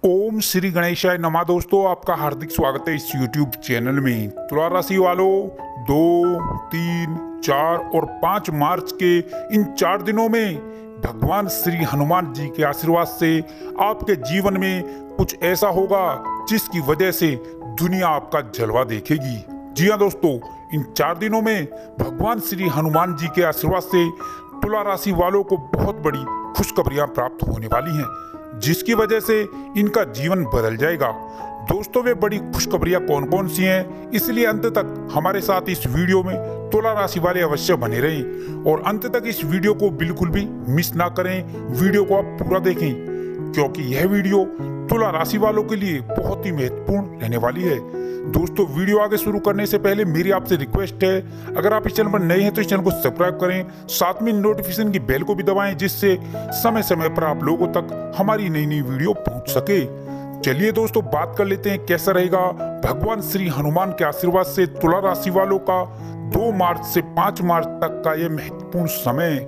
ओम श्री गणेशाय नमः। दोस्तों, आपका हार्दिक स्वागत है इस YouTube चैनल में। तुला राशि वालों, 2, 3, 4 और 5 मार्च के इन 4 दिनों में भगवान श्री हनुमान जी के आशीर्वाद से आपके जीवन में कुछ ऐसा होगा जिसकी वजह से दुनिया आपका जलवा देखेगी। जी हाँ दोस्तों, इन 4 दिनों में भगवान श्री हनुमान जी के आशीर्वाद से तुला राशि वालों को बहुत बड़ी खुशखबरियां प्राप्त होने वाली हैं, जिसकी वजह से इनका जीवन बदल जाएगा। दोस्तों, वे बड़ी खुशखबरियां कौन कौन सी हैं, इसलिए अंत तक हमारे साथ इस वीडियो में तुला राशि वाले अवश्य बने रहें और अंत तक इस वीडियो को बिल्कुल भी मिस ना करें। वीडियो को आप पूरा देखें, क्योंकि यह वीडियो तुला राशि वालों के लिए बहुत ही महत्वपूर्ण रहने वाली है। दोस्तों, वीडियो आगे शुरू करने से पहले मेरी आपसे रिक्वेस्ट है, अगर आप इस चैनल पर नए हैं तो इस चैनल को सब्सक्राइब करें, साथ में नोटिफिकेशन की बेल को भी दबाएं, जिससे समय समय पर आप लोगों तक हमारी नई नई वीडियो पहुंच सके। चलिए दोस्तों, बात कर लेते हैं कैसा रहेगा भगवान श्री हनुमान के आशीर्वाद से तुला राशि वालों का 2 मार्च से 5 मार्च तक का यह महत्वपूर्ण समय।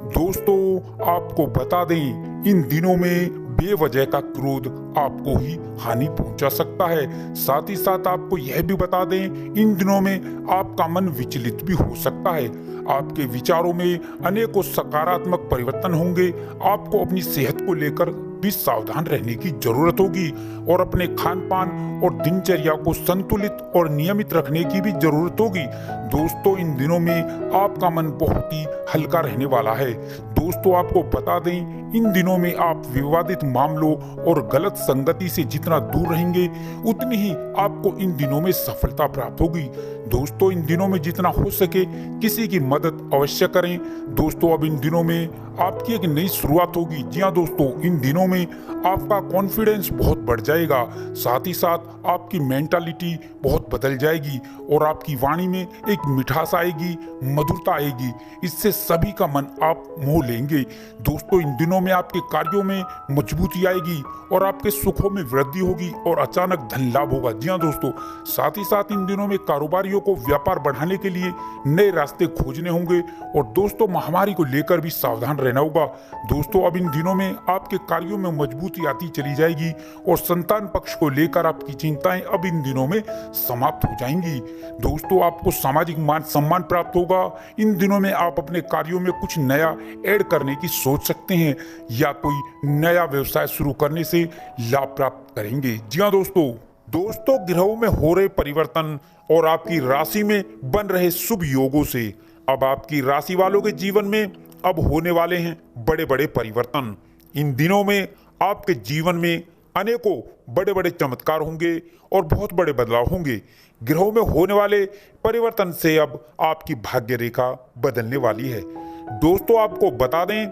दोस्तों, आपको बता दें, इन दिनों में बेवजह का क्रोध आपको ही हानि पहुंचा सकता है। साथ ही साथ आपको यह भी बता दें, इन दिनों में आपका मन विचलित भी हो सकता है। आपके विचारों में अनेकों सकारात्मक परिवर्तन होंगे। आपको अपनी सेहत को लेकर भी सावधान रहने की जरूरत होगी और अपने खान पान और दिनचर्या को संतुलित और नियमित रखने की भी जरूरत होगी। दोस्तों, इन दिनों में आपका मन बहुत ही हल्का रहने वाला है। दोस्तों, आपको बता दें, इन दिनों में आप विवादित मामलों और गलत संगति से जितना दूर रहेंगे, उतनी ही आपको इन दिनों में सफलता प्राप्त होगी। दोस्तों, इन दिनों में जितना हो सके किसी की मदद अवश्य करें। दोस्तों, अब इन दिनों में आपकी एक नई शुरुआत होगी। जी हाँ दोस्तों, इन दिनों में आपका कॉन्फिडेंस बहुत बढ़ जाएगा। साथ ही साथ आपकी मेंटालिटी बहुत बदल जाएगी और आपकी वाणी में एक मिठास आएगी, मधुरता आएगी। इससे सभी का मन आप मोह लेंगे। दोस्तों, इन दिनों में आपके कार्यों में मजबूती आएगी और आपके सुखों में वृद्धि होगी और अचानक धन लाभ होगा। जी हाँ दोस्तों, साथ ही साथ इन दिनों में कारोबारियों को व्यापार बढ़ाने के लिए नए रास्ते खोजने होंगे और दोस्तों, महामारी को लेकर भी सावधान रहना होगा। दोस्तों, अब इन दिनों में आपके कार्यों में मजबूती आती चली जाएगी और संतान पक्ष को लेकर आपकी चिंताएं अब इन दिनों में समाप्त हो जाएंगी। दोस्तों, आपको सामाजिक मान सम्मान प्राप्त होगा। इन दिनों में आप अपने कार्यों में कुछ नया ऐड करने की सोच सकते हैं या कोई नया व्यवसाय शुरू करने से लाभ प्राप्त करेंगे। जी हाँ दोस्तों, ग्रहों में हो रहे परिवर्तन और आपकी राशि में बन रहे शुभ योगों से अब आपकी राशि वालों के जीवन में अब होने वाले हैं बड़े बड़े परिवर्तन। इन दिनों में आपके जीवन में अनेकों बड़े बड़े चमत्कार होंगे और बहुत बड़े बदलाव होंगे। ग्रहों में होने वाले परिवर्तन से अब आपकी भाग्य रेखा बदलने वाली है। दोस्तों, आपको बता दें,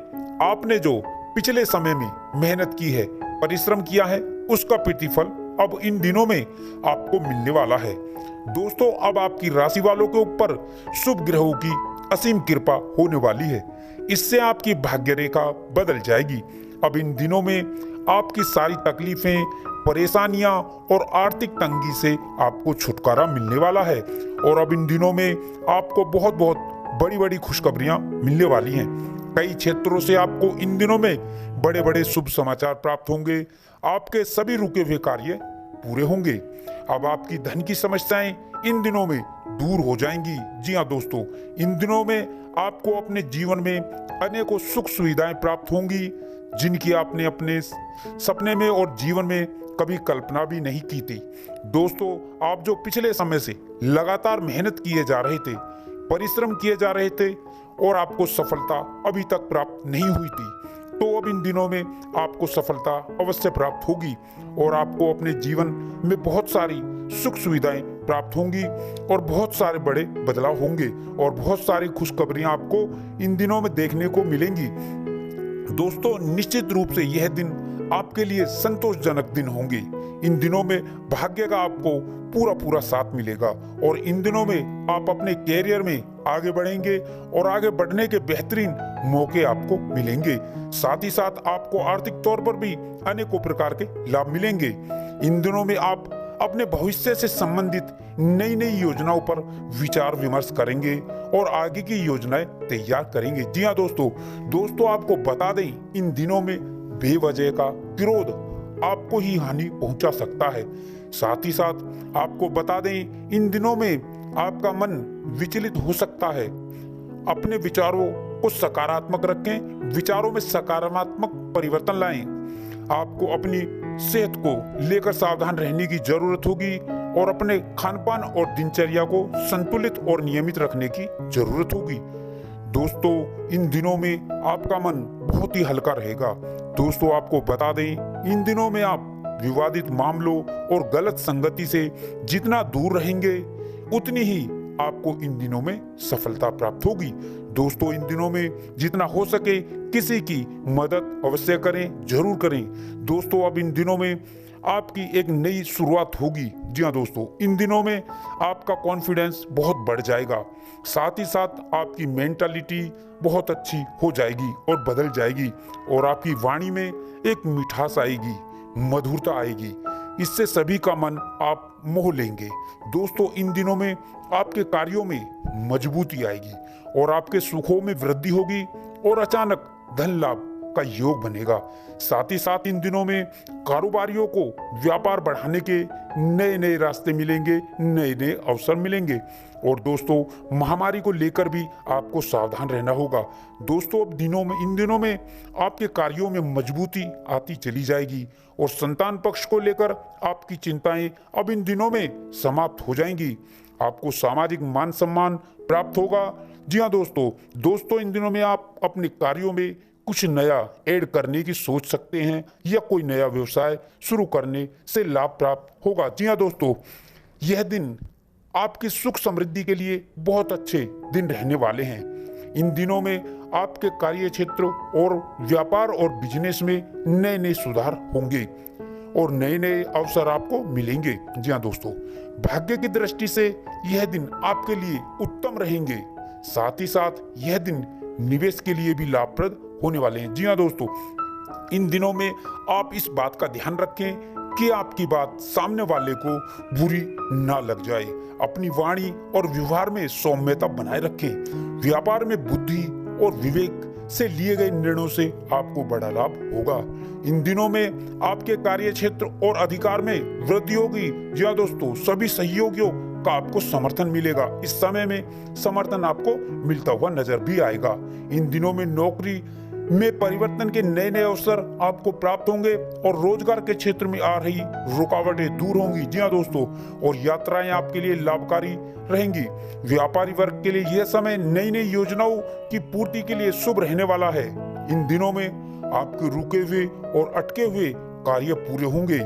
आपने जो पिछले समय में मेहनत की है, परिश्रम किया है, उसका प्रतिफल अब इन दिनों में आपको मिलने वाला है। दोस्तों, अब आपकी राशि वालों के ऊपर शुभ ग्रहों की असीम कृपा होने वाली है। इससे आपकी भाग्य रेखा बदल जाएगी। अब इन दिनों में आपकी सारी तकलीफें, परेशानियां और आर्थिक तंगी से आपको छुटकारा मिलने वाला है और अब इन दिनों में आपको बहुत बहुत बड़ी बड़ी खुशखबरियां मिलने वाली हैं। कई क्षेत्रों से आपको इन दिनों में बड़े बड़े शुभ समाचार प्राप्त होंगे। आपके सभी रुके हुए कार्य पूरे होंगे। अब आपकी धन की समस्याएं इन दिनों में दूर हो जाएंगी। जी हाँ दोस्तों, इन दिनों में आपको अपने जीवन में अनेकों सुख सुविधाएं प्राप्त होंगी, जिनकी आपने अपने सपने में और जीवन में कभी कल्पना भी नहीं की थी। दोस्तों, आप जो पिछले समय से लगातार मेहनत किए जा रहे थे, परिश्रम किए जा रहे थे और आपको सफलता अभी तक प्राप्त नहीं हुई थी, तो अब इन दिनों में आपको सफलता अवश्य प्राप्त होगी और आपको अपने जीवन में बहुत सारी सुख सुविधाएं प्राप्त होंगी और बहुत सारे बड़े बदलाव होंगे और बहुत सारी खुशखबरियां आपको इन दिनों में देखने को मिलेंगी। दोस्तों, निश्चित रूप से यह दिन आपके लिए संतोषजनक दिन होंगे। इन दिनों में भाग्य का आपको पूरा साथ मिलेगा और इन दिनों में आप अपने कैरियर में आगे बढ़ेंगे और आगे बढ़ने के बेहतरीन मौके आपको मिलेंगे। साथ ही साथ आपको आर्थिक तौर पर भी अनेकों प्रकार के लाभ मिलेंगे। इन दिनों में आप अपने भविष्य से संबंधित नई नई योजनाओं पर विचार विमर्श करेंगे और आगे की योजनाएं तैयार करेंगे। जी हाँ दोस्तों, आपको बता दें, इन दिनों में बेवजह का क्रोध आपको ही हानि पहुंचा सकता है। साथ ही साथ आपको बता दें, इन दिनों में आपका मन विचलित हो सकता है। अपने विचारों को सकारात्मक रखें, विचारों में सकारात्मक परिवर्तन लाएं। आपको अपनी सेहत को लेकर सावधान रहने की जरूरत होगी और अपने खानपान और दिनचर्या को संतुलित और नियमित रखने की जरूरत होगी। दोस्तों, इन दिनों में आपका मन बहुत ही हल्का रहेगा। दोस्तों, आपको बता दें, इन दिनों में आप विवादित मामलों और गलत संगति से जितना दूर रहेंगे, उतनी ही आपको इन दिनों में सफलता प्राप्त होगी। दोस्तों, इन दिनों में जितना हो सके किसी की मदद अवश्य करें, जरूर करें। दोस्तों, अब इन दिनों में आपकी एक नई शुरुआत होगी। जी हाँ दोस्तों, इन दिनों में आपका कॉन्फिडेंस बहुत बढ़ जाएगा। साथ ही साथ आपकी मेंटालिटी बहुत अच्छी हो जाएगी और बदल जाएगी और आपकी वाणी में एक मिठास आएगी, मधुरता आएगी। इससे सभी का मन आप मोह लेंगे। दोस्तों, इन दिनों में आपके कार्यों में मजबूती आएगी और आपके सुखों में वृद्धि होगी और अचानक धन लाभ का योग बनेगा। साथ ही साथ इन दिनों में कारोबारियों को व्यापार बढ़ाने के नए नए रास्ते मिलेंगे, नए नए अवसर मिलेंगे। और दोस्तों, महामारी को लेकर भी आपको सावधान रहना होगा। दोस्तों, अब इन दिनों में आपके कार्यों में मजबूती आती चली जाएगी और संतान पक्ष को लेकर आपकी चिंताएं अब इन दिनों में समाप्त हो जाएंगी। आपको सामाजिक मान सम्मान प्राप्त होगा। जी हाँ दोस्तों, इन दिनों में आप अपने कार्यों में कुछ नया ऐड करने की सोच सकते हैं या कोई नया व्यवसाय शुरू करने से लाभ प्राप्त होगा। जी हाँ दोस्तों, यह दिन आपकी सुख समृद्धि के लिए बहुत अच्छे दिन रहने वाले हैं। इन दिनों में आपके कार्य क्षेत्र और व्यापार और बिजनेस में नए नए सुधार होंगे और नए नए अवसर आपको मिलेंगे। जी हाँ दोस्तों, भाग्य की दृष्टि से यह दिन आपके लिए उत्तम रहेंगे। साथ ही साथ यह दिन निवेश के लिए भी लाभप्रद होने वाले हैं। जी हाँ दोस्तों, इन दिनों में आप इस बात का ध्यान रखें कि आपकी बात सामने वाले को बुरी ना लग जाए। अपनी वाणी और व्यवहार में सौम्यता बनाए रखें। व्यापार में बुद्धि और विवेक से लिए गए निर्णयों से आपको बड़ा लाभ होगा। इन दिनों में आपके कार्य क्षेत्र और अधिकार में वृद्धि होगी। जी हाँ दोस्तों, सभी सहयोगियों का आपको समर्थन मिलेगा। इस समय में समर्थन आपको मिलता हुआ नजर भी आएगा। इन दिनों में नौकरी में परिवर्तन के नए नए अवसर आपको प्राप्त होंगे और रोजगार के क्षेत्र में आ रही रुकावटें दूर होंगी। जी हाँ दोस्तों, और यात्राएं आपके लिए लाभकारी रहेंगी। व्यापारी वर्ग के लिए यह समय नई नई योजनाओं की पूर्ति के लिए शुभ रहने वाला है। इन दिनों में आपके रुके हुए और अटके हुए कार्य पूरे होंगे,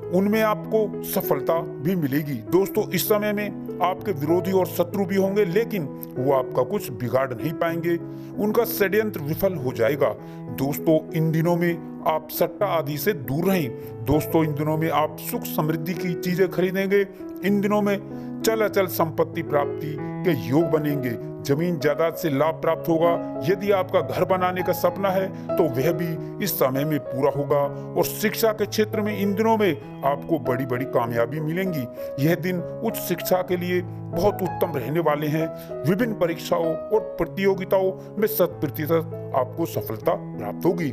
उनमें आपको सफलता भी मिलेगी। दोस्तों, इस समय में आपके विरोधी और शत्रु भी होंगे, लेकिन वो आपका कुछ बिगाड़ नहीं पाएंगे। उनका षड्यंत्र विफल हो जाएगा। दोस्तों, इन दिनों में आप सट्टा आदि से दूर रहें। दोस्तों, इन दिनों में आप सुख समृद्धि की चीजें खरीदेंगे। इन दिनों में चल अचल संपत्ति प्राप्ति के योग बनेंगे। जमीन जायदाद से लाभ प्राप्त होगा। यदि आपका घर बनाने का सपना है तो वह भी इस समय में पूरा होगा। और शिक्षा के क्षेत्र में इन दिनों में आपको बड़ी बड़ी कामयाबी मिलेंगी। यह दिन उच्च शिक्षा के लिए बहुत उत्तम रहने वाले हैं। विभिन्न परीक्षाओं और प्रतियोगिताओं में 100% आपको सफलता प्राप्त होगी।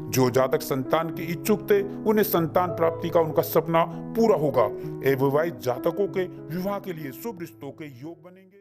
जो जातक संतान के इच्छुक थे, उन्हें संतान प्राप्ति का उनका सपना पूरा होगा। अविवाहित जातकों के विवाह के लिए शुभ रिश्तों के योग बनेंगे।